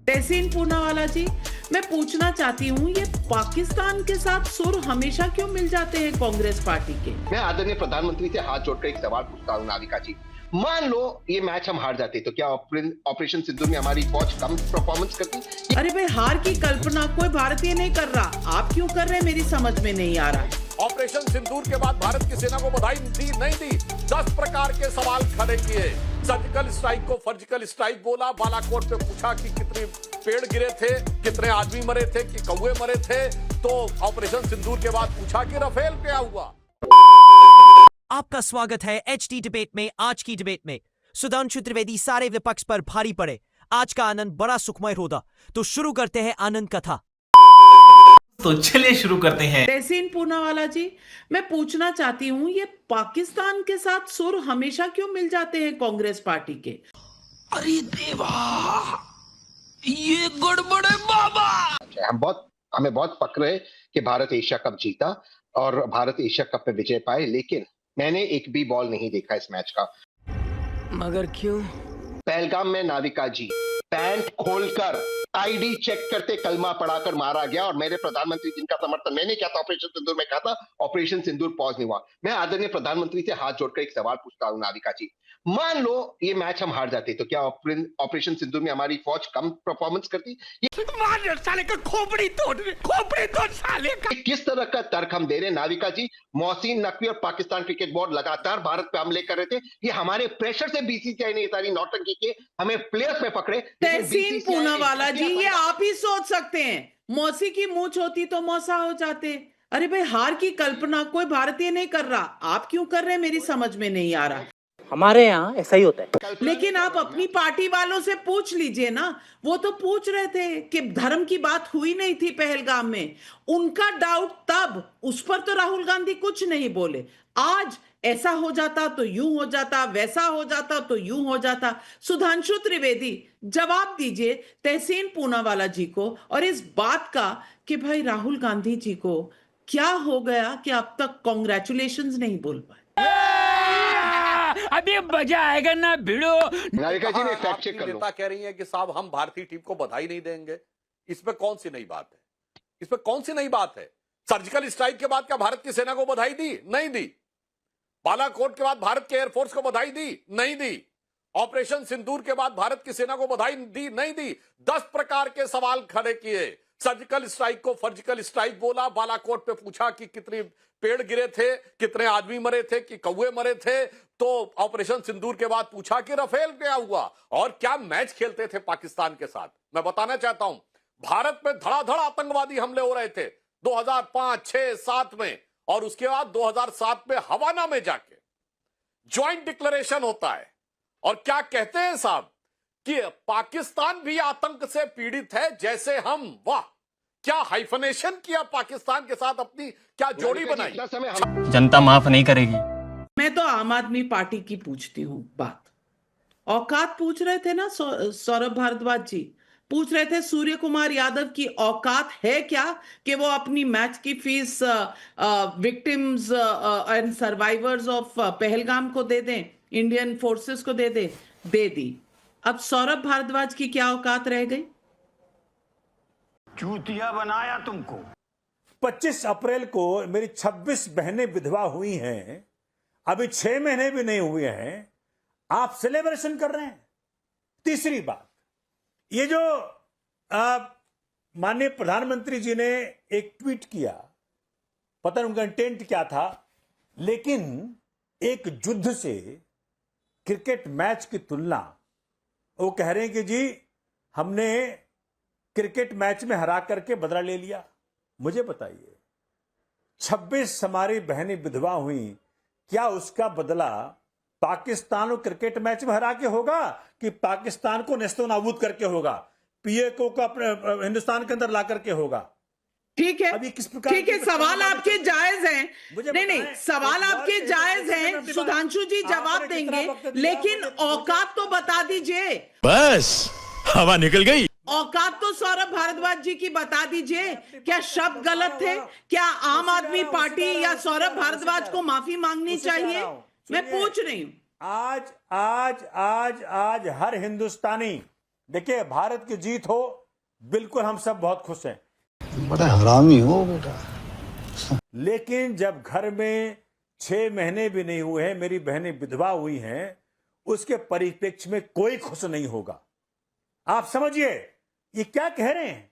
तहसीन पूनावाला जी, मैं पूछना चाहती हूँ, ये पाकिस्तान के साथ सुर हमेशा क्यों मिल जाते हैं कांग्रेस पार्टी के? मैं आदरणीय प्रधानमंत्री से हाथ जोड़कर एक सवाल पूछता हूँ नाविका जी, मान लो ये मैच हम हार जाते तो क्या ऑपरेशन सिंदूर में हमारी फौज कम परफॉर्मेंस करती? अरे भाई, हार की कल्पना कोई भारतीय नहीं कर रहा, आप क्यों कर रहे हैं मेरी समझ में नहीं आ रहा। ऑपरेशन सिंदूर के बाद भारत की सेना को बधाई दी नहीं दी, 10 प्रकार के सवाल खड़े किए। सर्जिकल स्ट्राइक को सर्जिकल स्ट्राइक बोला, बालाकोट पे पूछा कि कितने पेड़ गिरे थे, कितने आदमी मरे थे, कि कौवे मरे थे, तो ऑपरेशन सिंदूर के बाद पूछा कि राफेल क्या हुआ। आपका स्वागत है एचटी डिबेट में। आज की डिबेट में सुधांशु त्रिवेदी सारे विपक्ष पर भारी पड़े। आज का आनंद बड़ा सुखमय होगा, तो शुरू करते हैं आनंद कथा। तो चलिए शुरू करते हैं। तहसीन पूनावाला जी, मैं पूछना चाहती हूँ, ये पाकिस्तान के साथ सुर हमेशा क्यों मिल जाते हैं कांग्रेस पार्टी के? अरे देवा, ये गड़बड़ है बाबा। हमें बहुत फक्र है कि भारत एशिया कप जीता और भारत एशिया कप में विजय पाए, लेकिन मैंने एक भी बॉल नहीं देखा इस मैच का। मगर क्यों? पहलगाम में नाविका जी पैंट खोलकर आईडी चेक करते कलमा पढ़ाकर मारा गया और मेरे प्रधानमंत्री जिनका समर्थन मैंने किया था ऑपरेशन सिंदूर में, कहा था ऑपरेशन सिंदूर पॉज नहीं हुआ। मैं आदरणीय प्रधानमंत्री से हाथ जोड़कर एक सवाल पूछता हूँ नाविका जी, मान लो ये मैच हम हार जाते तो क्या ऑपरेशन सिंदूर में हमारी फौज कम परफॉर्मेंस करती? साले का खोपड़ी तोड़ साले का। किस तरह का तर्क हम दे रहे हैं नाविका जी? मोहसिन नकवी और पाकिस्तान क्रिकेट बोर्ड लगातार भारत पे हमले कर रहे थे, ये हमारे प्रेशर से बीसीसीआई ने ये सारी नौटंकी की, हमें प्लेयर्स पे पकड़े। तहसीन पूनावाला जी, ये आप ही सोच सकते हैं, मौसी की मूंछ होती तो मौसा हो जाते। अरे भाई, हार की कल्पना कोई भारतीय नहीं कर रहा, आप क्यों कर रहे हैं मेरी समझ में नहीं आ रहा। हमारे यहाँ ऐसा ही होता है। लेकिन आप अपनी पार्टी वालों से पूछ लीजिए ना, वो तो पूछ रहे थे कि धर्म की बात हुई नहीं थी पहलगाम में, उनका डाउट तब, उस पर तो राहुल गांधी कुछ नहीं बोले। आज ऐसा हो जाता तो यूं हो जाता, वैसा हो जाता तो यूं हो जाता। सुधांशु त्रिवेदी, जवाब दीजिए तहसीन पूनावाला जी को और इस बात का कि भाई राहुल गांधी जी को क्या हो गया कि अब तक कांग्रेचुलेशंस नहीं बोल पाए। अभी मजा आएगा ना भिड़ो। नाविका जी ने फैक्ट चेक कर लो। नेता कह रही है कि साहब हम भारतीय टीम को बधाई नहीं देंगे, इसमें कौन सी नई बात है? इसमें कौन सी नई बात है? सर्जिकल स्ट्राइक के बाद क्या भारत की सेना को बधाई दी? नहीं दी। बालाकोट के बाद भारत के एयरफोर्स को बधाई दी? नहीं दी। ऑपरेशन सिंदूर के बाद भारत की सेना को बधाई दी? नहीं दी। 10 प्रकार के सवाल खड़े किए। सर्जिकल स्ट्राइक को सर्जिकल स्ट्राइक बोला, बालाकोट पे पूछा कि कितने पेड़ गिरे थे, कितने आदमी मरे थे, कि कौवे मरे थे, तो ऑपरेशन सिंदूर के बाद पूछा कि राफेल क्या हुआ और क्या मैच खेलते थे पाकिस्तान के साथ। मैं बताना चाहता हूं, भारत में धड़ाधड़ आतंकवादी हमले हो रहे थे 2005, 6, 7 में, और उसके बाद 2007 में हवाना में जाके ज्वाइंट डिक्लेरेशन होता है और क्या कहते हैं साहब कि पाकिस्तान भी आतंक से पीड़ित है जैसे हम। वाह, क्या हाइफनेशन किया पाकिस्तान के साथ, अपनी क्या जोड़ी बनाई। जनता माफ नहीं करेगी। मैं तो आम आदमी पार्टी की पूछती हूँ बात। औकात पूछ रहे थे ना सौरभ भारद्वाज जी, पूछ रहे थे सूर्य कुमार यादव की औकात है क्या कि वो अपनी मैच की fees victims and survivors of Pahalgam को दे दें, इंडियन फोर्सेस को दे दें। दे दी। अब सौरभ भारद्वाज की क्या औकात रह गई? चूतिया बनाया तुमको। 25 अप्रैल को मेरी 26 बहनें विधवा हुई हैं, अभी 6 महीने भी नहीं हुए हैं, आप सेलिब्रेशन कर रहे हैं। तीसरी बात, ये जो माननीय प्रधानमंत्री जी ने एक ट्वीट किया, पता नहीं उनका इंटेंट क्या था, लेकिन एक युद्ध से क्रिकेट मैच की तुलना, वो कह रहे हैं कि जी हमने क्रिकेट मैच में हरा करके बदला ले लिया। मुझे बताइए, 26 हमारी बहनें विधवा हुई, क्या उसका बदला पाकिस्तान को क्रिकेट मैच में हरा के होगा कि पाकिस्तान को नेस्तो नाबूद करके होगा, पीएको को अपने हिंदुस्तान के अंदर ला करके होगा? ठीक है, अभी किस प्रकार ठीक है, सवाल आपके जायज हैं। नहीं, सवाल आपके जायज हैं, सुधांशु जी जवाब देंगे, लेकिन औकात तो बता दीजिए। बस हवा निकल गई। औकात तो सौरभ भारद्वाज जी की बता दीजिए। क्या शब्द गलत थे? क्या आम आदमी पार्टी या सौरभ भारद्वाज को माफी मांगनी चाहिए? मैं पूछ रही हूं। आज आज आज आज हर हिंदुस्तानी देखिए, भारत की जीत हो, बिल्कुल हम सब बहुत खुश हैं। बड़ा हरामी हो बेटा। लेकिन जब घर में 6 महीने भी नहीं हुए हैं, मेरी बहनें विधवा हुई हैं, उसके परिप्रेक्ष्य में कोई खुश नहीं होगा। आप समझिए ये क्या कह रहे हैं।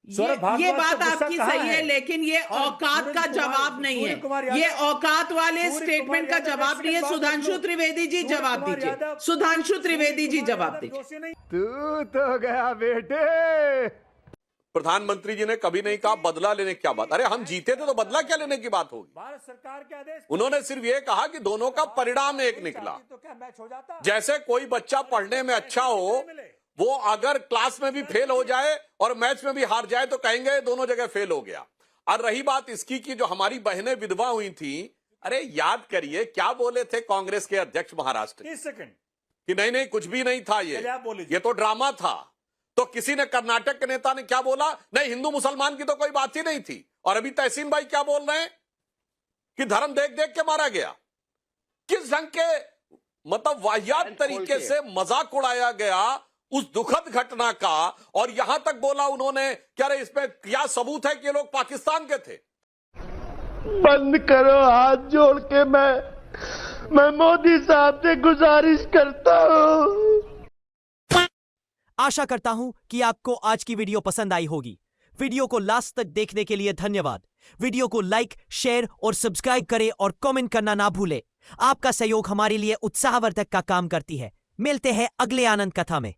सौरभ भारद्वाज ये का बात गुस्सा आपकी कहाँ सही है, लेकिन ये और औकात का जवाब नहीं है। ये औकात वाले स्टेटमेंट का जवाब नहीं है। सुधांशु त्रिवेदी जी जवाब दीजिए। सुधांशु त्रिवेदी जी जवाब दीजिए। तू तो गया बेटे। प्रधानमंत्री जी ने कभी नहीं कहा बदला लेने की क्या बात। अरे हम जीते थे तो बदला क्या लेने की बात होगी। भारत सरकार के आदेश उन्होंने सिर्फ ये कहा कि दोनों का परिणाम एक निकला। तो क्या मैच हो जाता? जैसे कोई बच्चा पढ़ने में अच्छा हो, वो अगर क्लास में भी फेल हो जाए और मैच में भी हार जाए तो कहेंगे दोनों जगह फेल हो गया। और रही बात इसकी कि जो हमारी बहनें विधवा हुई थी, अरे याद करिए क्या बोले थे कांग्रेस के अध्यक्ष महाराष्ट्र 30 सेकंड कि नहीं नहीं कुछ भी नहीं था, ये तो ड्रामा था। तो किसी ने, कर्नाटक के नेता ने क्या बोला, नहीं हिंदू मुसलमान की तो कोई बात ही नहीं थी। और अभी तहसीन भाई क्या बोल रहे हैं कि धर्म देख देख के मारा गया। किस ढंग के मतलब वाहियात तरीके से मजाक उड़ाया गया उस दुखद घटना का। और यहां तक बोला उन्होंने क्या रे इसमें क्या सबूत है कि ये लोग पाकिस्तान के थे। बंद करो, हाथ जोड़ के मैं मोदी साहब से गुजारिश करता हूं। आशा करता हूं कि आपको आज की वीडियो पसंद आई होगी। वीडियो को लास्ट तक देखने के लिए धन्यवाद। वीडियो को लाइक, शेयर और सब्सक्राइब करें और कमेंट करना ना भूलें। आपका सहयोग हमारे लिए उत्साहवर्धक का काम करती है। मिलते हैं अगले आनंद कथा में।